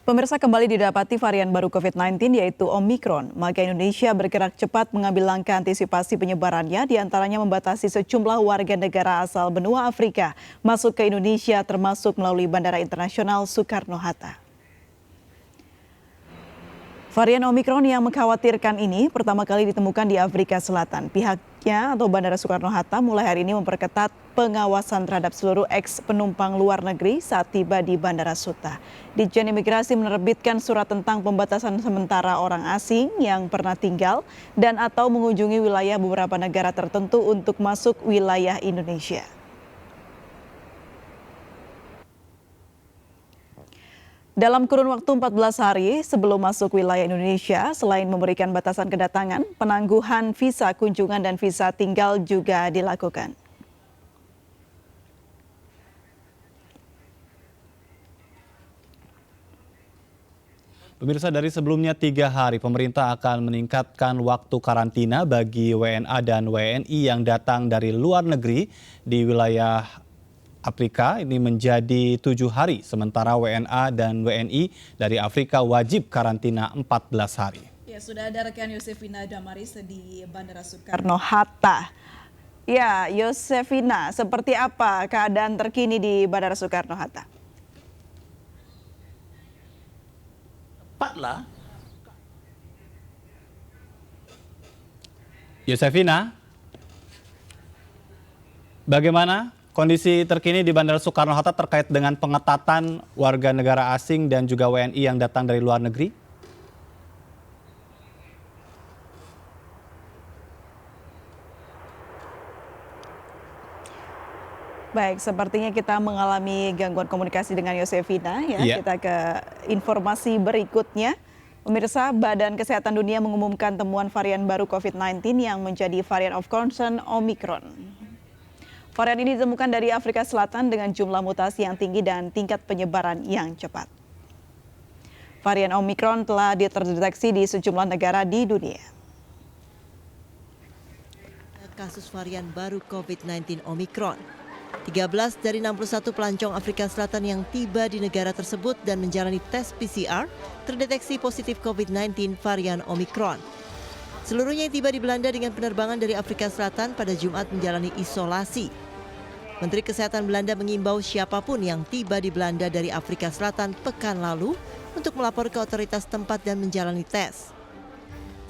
Pemirsa, kembali didapati varian baru COVID-19 yaitu Omicron. Maka Indonesia bergerak cepat mengambil langkah antisipasi penyebarannya, diantaranya membatasi sejumlah warga negara asal benua Afrika masuk ke Indonesia termasuk melalui Bandara Internasional Soekarno-Hatta. Varian Omicron yang mengkhawatirkan ini pertama kali ditemukan di Afrika Selatan. Pihaknya atau Bandara Soekarno-Hatta mulai hari ini memperketat pengawasan terhadap seluruh ex-penumpang luar negeri saat tiba di Bandara Suta. Ditjen Imigrasi menerbitkan surat tentang pembatasan sementara orang asing yang pernah tinggal dan atau mengunjungi wilayah beberapa negara tertentu untuk masuk wilayah Indonesia. Dalam kurun waktu 14 hari sebelum masuk wilayah Indonesia, selain memberikan batasan kedatangan, penangguhan visa kunjungan dan visa tinggal juga dilakukan. Pemirsa, dari sebelumnya 3 hari, pemerintah akan meningkatkan waktu karantina bagi WNA dan WNI yang datang dari luar negeri di wilayah Afrika ini menjadi 7 hari, sementara WNA dan WNI dari Afrika wajib karantina 14 hari. Ya, sudah ada rekan Yosefina Damaris di Bandara Soekarno-Hatta. Ya, Yosefina, seperti apa keadaan terkini di Bandara Soekarno-Hatta? Tepatlah. Yosefina, bagaimana kondisi terkini di Bandara Soekarno-Hatta terkait dengan pengetatan warga negara asing dan juga WNI yang datang dari luar negeri? Baik, sepertinya kita mengalami gangguan komunikasi dengan Yosefina ya. Iya. Kita ke informasi berikutnya. Pemirsa, Badan Kesehatan Dunia mengumumkan temuan varian baru COVID-19 yang menjadi varian of concern Omicron. Varian ini ditemukan dari Afrika Selatan dengan jumlah mutasi yang tinggi dan tingkat penyebaran yang cepat. Varian Omicron telah terdeteksi di sejumlah negara di dunia. Kasus varian baru COVID-19 Omicron. 13 dari 61 pelancong Afrika Selatan yang tiba di negara tersebut dan menjalani tes PCR terdeteksi positif COVID-19 varian Omicron. Seluruhnya yang tiba di Belanda dengan penerbangan dari Afrika Selatan pada Jumat menjalani isolasi. Menteri Kesehatan Belanda mengimbau siapapun yang tiba di Belanda dari Afrika Selatan pekan lalu untuk melapor ke otoritas tempat dan menjalani tes.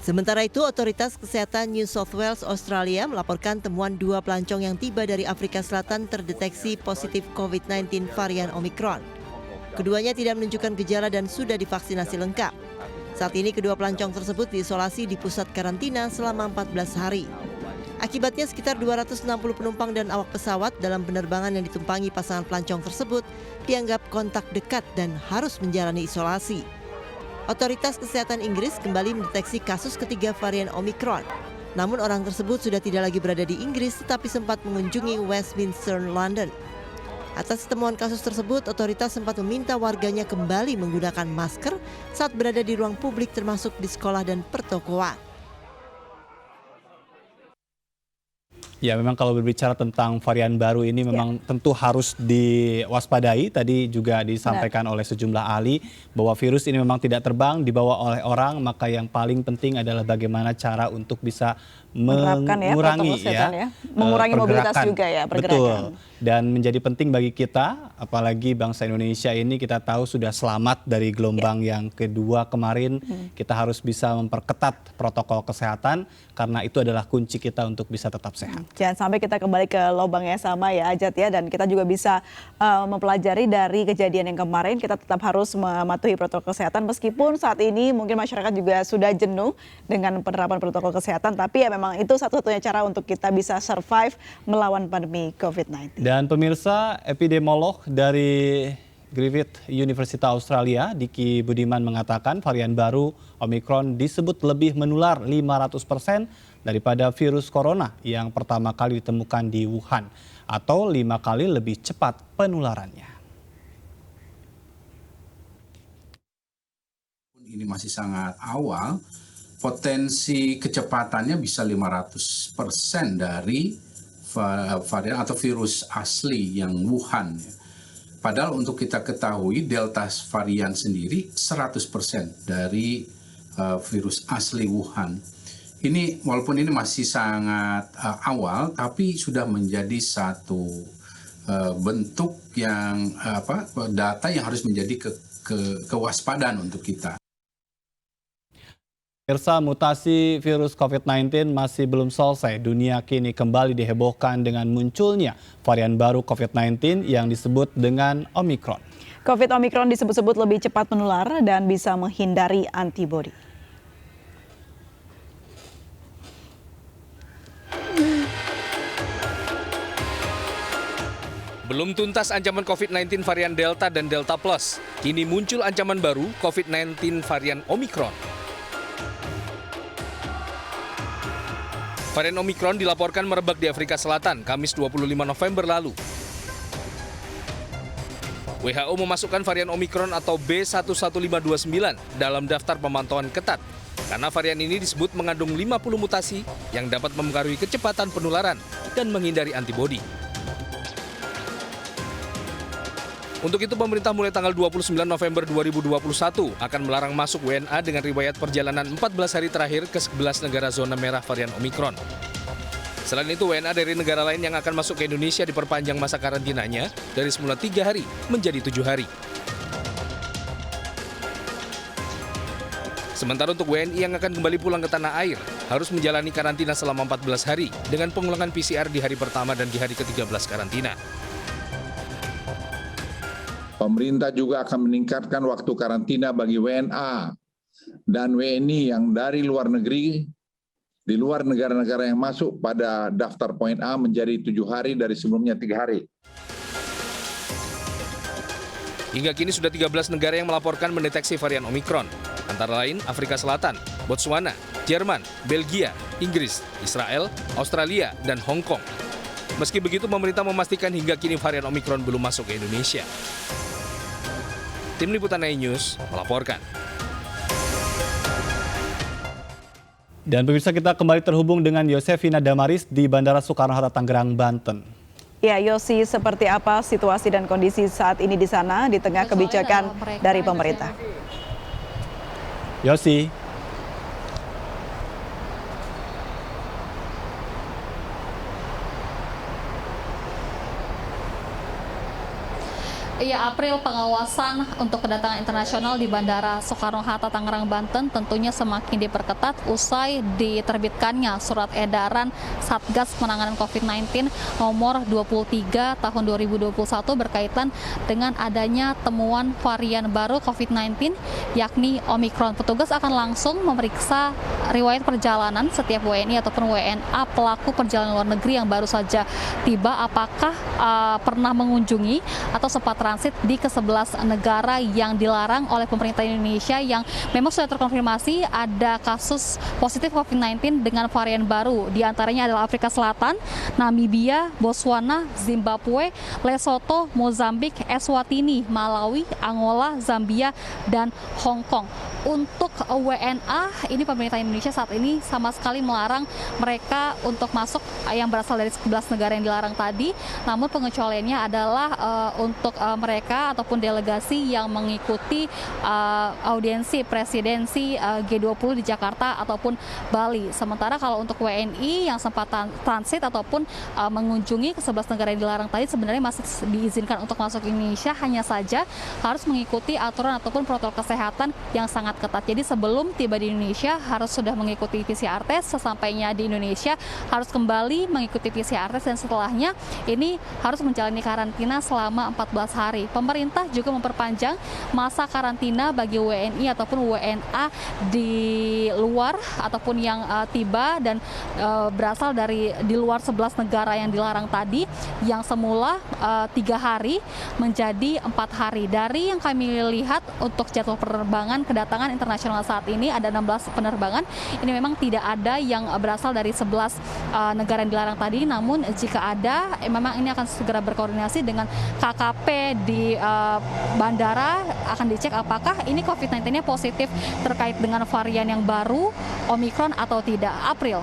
Sementara itu, otoritas kesehatan New South Wales, Australia melaporkan temuan 2 pelancong yang tiba dari Afrika Selatan terdeteksi positif COVID-19 varian Omicron. Keduanya tidak menunjukkan gejala dan sudah divaksinasi lengkap. Saat ini kedua pelancong tersebut diisolasi di pusat karantina selama 14 hari. Akibatnya sekitar 260 penumpang dan awak pesawat dalam penerbangan yang ditumpangi pasangan pelancong tersebut dianggap kontak dekat dan harus menjalani isolasi. Otoritas Kesehatan Inggris kembali mendeteksi kasus ketiga varian Omicron. Namun orang tersebut sudah tidak lagi berada di Inggris tetapi sempat mengunjungi Westminster, London. Atas temuan kasus tersebut, otoritas sempat meminta warganya kembali menggunakan masker saat berada di ruang publik termasuk di sekolah dan pertokoan. Ya, memang kalau berbicara tentang varian baru ini memang tentu harus diwaspadai. Tadi juga disampaikan oleh sejumlah ahli bahwa virus ini memang tidak terbang, dibawa oleh orang, maka yang paling penting adalah bagaimana cara untuk bisa mengurangi mengurangi mobilitas juga ya, pergerakan. Betul. Dan menjadi penting bagi kita, apalagi bangsa Indonesia ini kita tahu sudah selamat dari gelombang yang kedua kemarin. Kita harus bisa memperketat protokol kesehatan karena itu atulah kunci kita untuk bisa tetap sehat. Jangan sampai kita kembali ke lubang yang sama ya, Ajat ya, dan kita juga bisa mempelajari dari kejadian yang kemarin. Kita tetap harus mematuhi protokol kesehatan meskipun saat ini mungkin masyarakat juga sudah jenuh dengan penerapan protokol kesehatan, tapi ya memang itu satu-satunya cara untuk kita bisa survive melawan pandemi COVID-19. Dan pemirsa, epidemiolog dari Griffith University Australia, Diki Budiman mengatakan varian baru Omicron disebut lebih menular 500% daripada virus corona yang pertama kali ditemukan di Wuhan atau 5 kali lebih cepat penularannya. Ini masih sangat awal, potensi kecepatannya bisa 500% dari varian atau virus asli yang Wuhan. Padahal untuk kita ketahui Delta varian sendiri 100% dari virus asli Wuhan. Ini walaupun ini masih sangat awal, tapi sudah menjadi satu bentuk yang data yang harus menjadi kewaspadaan untuk kita. Pemirsa, mutasi virus COVID-19 masih belum selesai. Dunia kini kembali dihebohkan dengan munculnya varian baru COVID-19 yang disebut dengan Omicron. Omicron disebut-sebut lebih cepat menular dan bisa menghindari antibodi. Belum tuntas ancaman COVID-19 varian Delta dan Delta Plus. Kini muncul ancaman baru COVID-19 varian Omicron. Varian Omicron dilaporkan merebak di Afrika Selatan, Kamis 25 November lalu. WHO memasukkan varian Omicron atau B11529 dalam daftar pemantauan ketat, karena varian ini disebut mengandung 50 mutasi yang dapat mempengaruhi kecepatan penularan dan menghindari antibodi. Untuk itu, pemerintah mulai tanggal 29 November 2021 akan melarang masuk WNA dengan riwayat perjalanan 14 hari terakhir ke 11 negara zona merah varian Omicron. Selain itu, WNA dari negara lain yang akan masuk ke Indonesia diperpanjang masa karantinanya dari semula 3 hari menjadi 7 hari. Sementara untuk WNI yang akan kembali pulang ke tanah air, harus menjalani karantina selama 14 hari dengan pengulangan PCR di hari pertama dan di hari ke-13 karantina. Pemerintah juga akan meningkatkan waktu karantina bagi WNA dan WNI yang dari luar negeri, di luar negara-negara yang masuk pada daftar poin A menjadi 7 hari dari sebelumnya 3 hari. Hingga kini sudah 13 negara yang melaporkan mendeteksi varian Omicron, antara lain Afrika Selatan, Botswana, Jerman, Belgia, Inggris, Israel, Australia, dan Hong Kong. Meski begitu, pemerintah memastikan hingga kini varian Omicron belum masuk ke Indonesia. Tim Liputan iNews melaporkan. Dan pemirsa, kita kembali terhubung dengan Yosefina Damaris di Bandara Soekarno-Hatta, Tangerang, Banten. Ya, Yosi, seperti apa situasi dan kondisi saat ini di sana di tengah kebijakan dari pemerintah? Yosi. Iya, April, pengawasan untuk kedatangan internasional di Bandara Soekarno-Hatta, Tangerang, Banten tentunya semakin diperketat usai diterbitkannya surat edaran Satgas Penanganan COVID-19 nomor 23 tahun 2021 berkaitan dengan adanya temuan varian baru COVID-19 yakni Omicron. Petugas akan langsung memeriksa riwayat perjalanan setiap WNI ataupun WNA pelaku perjalanan luar negeri yang baru saja tiba, apakah pernah mengunjungi atau sempat transit di ke-11 negara yang dilarang oleh pemerintah Indonesia yang memang sudah terkonfirmasi ada kasus positif COVID-19 dengan varian baru. Di antaranya adalah Afrika Selatan, Namibia, Botswana, Zimbabwe, Lesotho, Mozambik, Eswatini, Malawi, Angola, Zambia, dan Hong Kong. Untuk WNA, ini pemerintah Indonesia saat ini sama sekali melarang mereka untuk masuk yang berasal dari 11 negara yang dilarang tadi. Namun pengecualiannya adalah untuk mereka ataupun delegasi yang mengikuti audiensi presidensi G20 di Jakarta ataupun Bali. Sementara kalau untuk WNI yang sempat transit ataupun mengunjungi ke 11 negara yang dilarang tadi sebenarnya masih diizinkan untuk masuk Indonesia, hanya saja harus mengikuti aturan ataupun protokol kesehatan yang sangat ketat. Jadi sebelum tiba di Indonesia harus sudah mengikuti PCR test, sesampainya di Indonesia harus kembali mengikuti PCR test dan setelahnya ini harus menjalani karantina selama 14 hari. Pemerintah juga memperpanjang masa karantina bagi WNI ataupun WNA di luar ataupun yang tiba dan berasal dari di luar 11 negara yang dilarang tadi, yang semula 3 hari menjadi 4 hari. Dari yang kami lihat untuk jadwal penerbangan kedatangan internasional saat ini ada 16 penerbangan. Ini memang tidak ada yang berasal dari 11 negara yang dilarang tadi, namun jika ada memang ini akan segera berkoordinasi dengan KKP di bandara, akan dicek apakah ini COVID-19-nya positif terkait dengan varian yang baru Omicron atau tidak. April.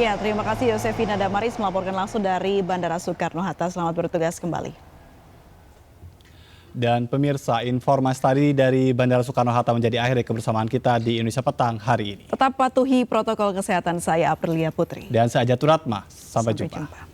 Ya, terima kasih Yosefina Damaris melaporkan langsung dari Bandara Soekarno-Hatta. Selamat bertugas kembali. Dan pemirsa, informasi tadi dari Bandara Soekarno-Hatta menjadi akhir kebersamaan kita di Indonesia Petang hari ini. Tetap patuhi protokol kesehatan. Saya Aprilia Putri. Dan saya Jaturatma. Sampai jumpa.